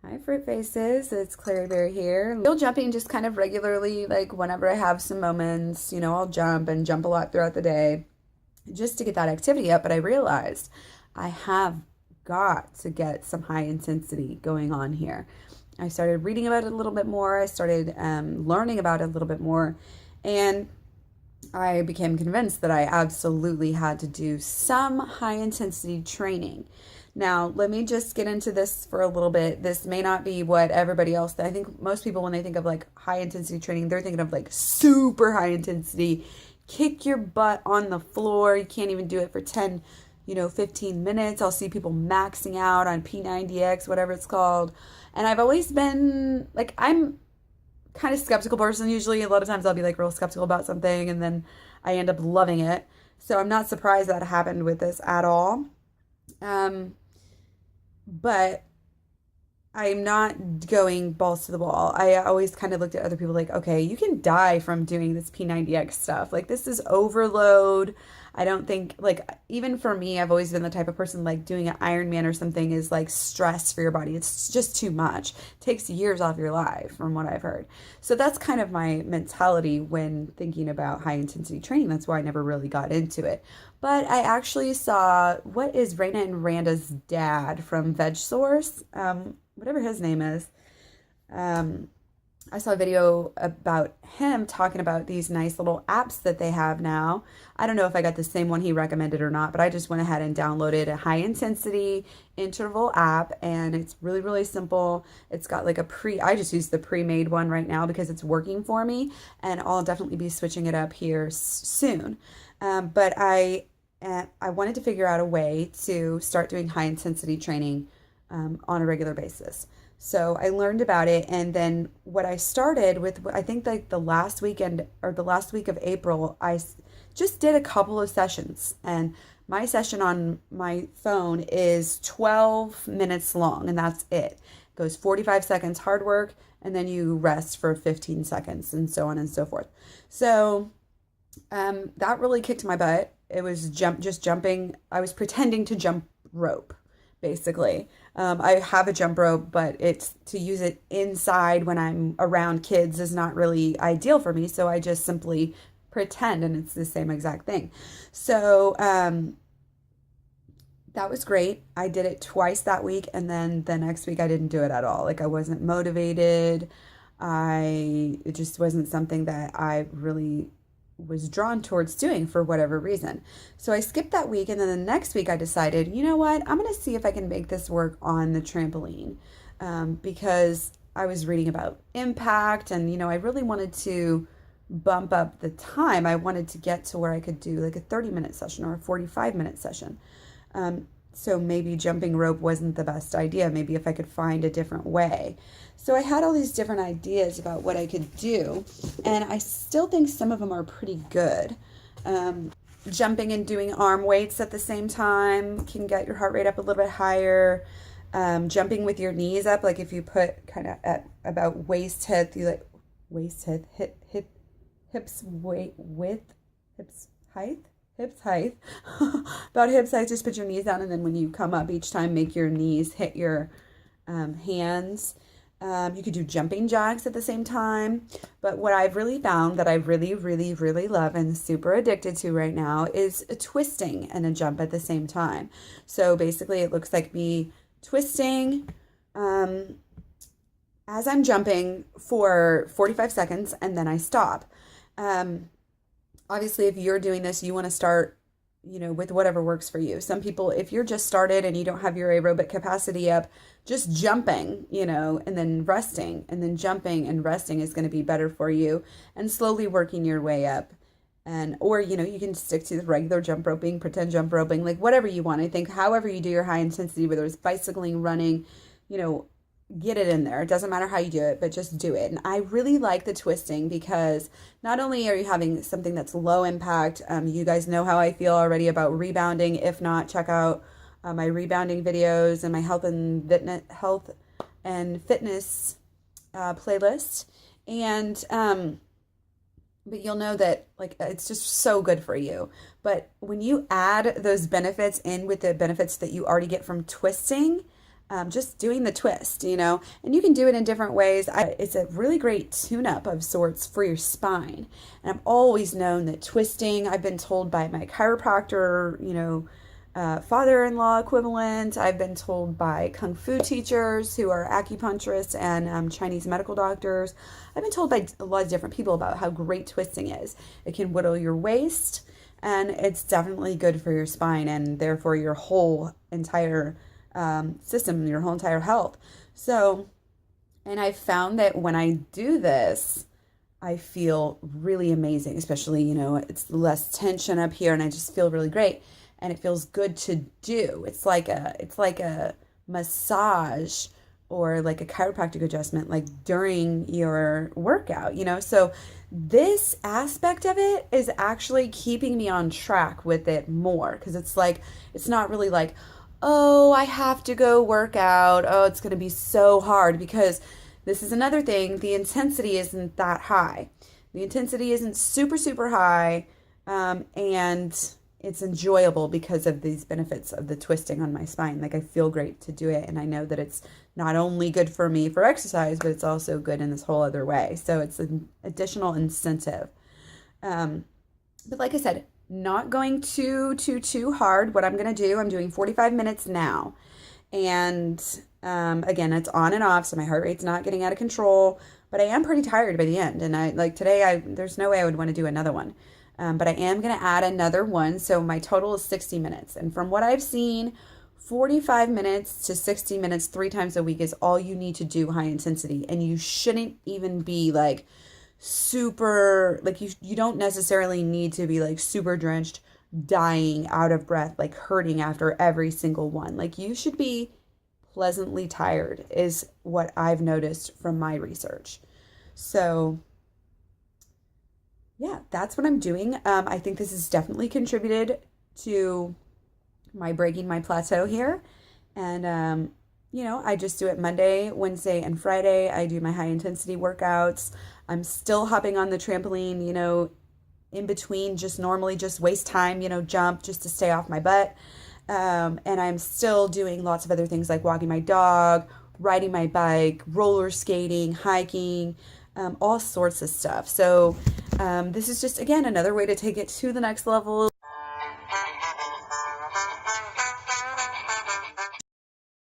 Hi, fruit faces. It's Clary here. Still jumping just kind of regularly, like whenever I have some moments, I'll jump and jump a lot throughout the day just to get that activity up. But I realized I have got to get some high intensity going on here. I started reading about it a little bit more. I started learning about it a little bit more. And I became convinced that I absolutely had to do some high intensity training. Now, let me just get into this for a little bit. This may not be what everybody else, I think most people, when they think of like high intensity training, they're thinking of like super high intensity, kick your butt on the floor. You can't even do it for 10, 15 minutes. I'll see people maxing out on P90X, whatever it's called. And I've always been like, I'm kind of skeptical person usually. A lot of times I'll be like real skeptical about something and then I end up loving it. So I'm not surprised that happened with this at all. But I'm not going balls to the wall. I always kind of looked at other people like, okay, you can die from doing this P90X stuff. Like, this is overload. I don't think, like, even for me, I've always been the type of person like doing an Ironman or something is like stress for your body. It's just too much. It takes years off your life, from what I've heard. So that's kind of my mentality when thinking about high intensity training. That's why I never really got into it. But I actually saw, what is Raina and Randa's dad from Veg Source? Whatever his name is. I saw a video about him talking about these nice little apps that they have now. I don't know if I got the same one he recommended or not, but I just went ahead and downloaded a high intensity interval app, and it's really, really simple. It's got like I just use the pre-made one right now because it's working for me, and I'll definitely be switching it up here soon. But I wanted to figure out a way to start doing high intensity training on a regular basis. So I learned about it, and then what I started with, I think like the last weekend or the last week of April, I just did a couple of sessions, and my session on my phone is 12 minutes long, and that's it. It goes 45 seconds hard work, and then you rest for 15 seconds, and so on and so forth. So that really kicked my butt. It was just jumping. I was pretending to jump rope, basically. I have a jump rope, but to use it inside when I'm around kids is not really ideal for me. So I just simply pretend, and it's the same exact thing. So that was great. I did it twice that week, and then the next week I didn't do it at all. Like, I wasn't motivated. It just wasn't something that I really was drawn towards doing for whatever reason. So I skipped that week, and then the next week I decided, you know what, I'm going to see if I can make this work on the trampoline, because I was reading about impact, and I really wanted to bump up the time. I wanted to get to where I could do like a 30-minute session or a 45-minute session. So maybe jumping rope wasn't the best idea. Maybe if I could find a different way. So I had all these different ideas about what I could do, and I still think some of them are pretty good. Jumping and doing arm weights at the same time can get your heart rate up a little bit higher. Jumping with your knees up, like if you put kind of at about waist width, you like waist width, hips width, hips height, about hips height. Just put your knees down, and then when you come up each time, make your knees hit your hands. You could do jumping jacks at the same time. But what I've really found that I really, really, really love and super addicted to right now is a twisting and a jump at the same time. So basically it looks like me twisting as I'm jumping for 45 seconds, and then I stop. Obviously, if you're doing this, you want to start, with whatever works for you. Some people, if you're just started and you don't have your aerobic capacity up, just jumping, and then resting, and then jumping and resting is going to be better for you, and slowly working your way up. Or you can stick to the regular jump roping, pretend jump roping, like whatever you want. I think however you do your high intensity, whether it's bicycling, running, get it in there. It doesn't matter how you do it, but just do it. And I really like the twisting because not only are you having something that's low impact, you guys know how I feel already about rebounding. If not, check out my rebounding videos and my health and fitness playlist. And but you'll know that like it's just so good for you. But when you add those benefits in with the benefits that you already get from twisting, just doing the twist, and you can do it in different ways. It's a really great tune-up of sorts for your spine. And I've always known that twisting, I've been told by my chiropractor, father-in-law equivalent. I've been told by kung fu teachers who are acupuncturists and Chinese medical doctors. I've been told by a lot of different people about how great twisting is. It can whittle your waist, and it's definitely good for your spine and therefore your whole entire system, your whole entire health. So, and I found that when I do this, I feel really amazing, especially, it's less tension up here and I just feel really great. And it feels good to do. It's like a massage or like a chiropractic adjustment, like during your workout, So this aspect of it is actually keeping me on track with it more, because it's not really like, oh, I have to go work out. Oh, it's going to be so hard, because this is another thing. The intensity isn't that high. The intensity isn't super, super high. And it's enjoyable because of these benefits of the twisting on my spine. Like, I feel great to do it. And I know that it's not only good for me for exercise, but it's also good in this whole other way. So it's an additional incentive. But like I said, not going too hard. What I'm going to do, I'm doing 45 minutes now. And again, it's on and off, so my heart rate's not getting out of control, but I am pretty tired by the end. And there's no way I would want to do another one. But I am going to add another one. So my total is 60 minutes. And from what I've seen, 45 minutes to 60 minutes 3 times a week is all you need to do high intensity. And you shouldn't even be like super, like you don't necessarily need to be like super drenched, dying, out of breath, like hurting after every single one. Like, you should be pleasantly tired is what I've noticed from my research. So yeah, that's what I'm doing. I think this has definitely contributed to my breaking my plateau here. And, I just do it Monday, Wednesday, and Friday. I do my high intensity workouts. I'm still hopping on the trampoline, in between, just normally just waste time, jump just to stay off my butt. And I'm still doing lots of other things like walking my dog, riding my bike, roller skating, hiking, all sorts of stuff. So this is just, again, another way to take it to the next level.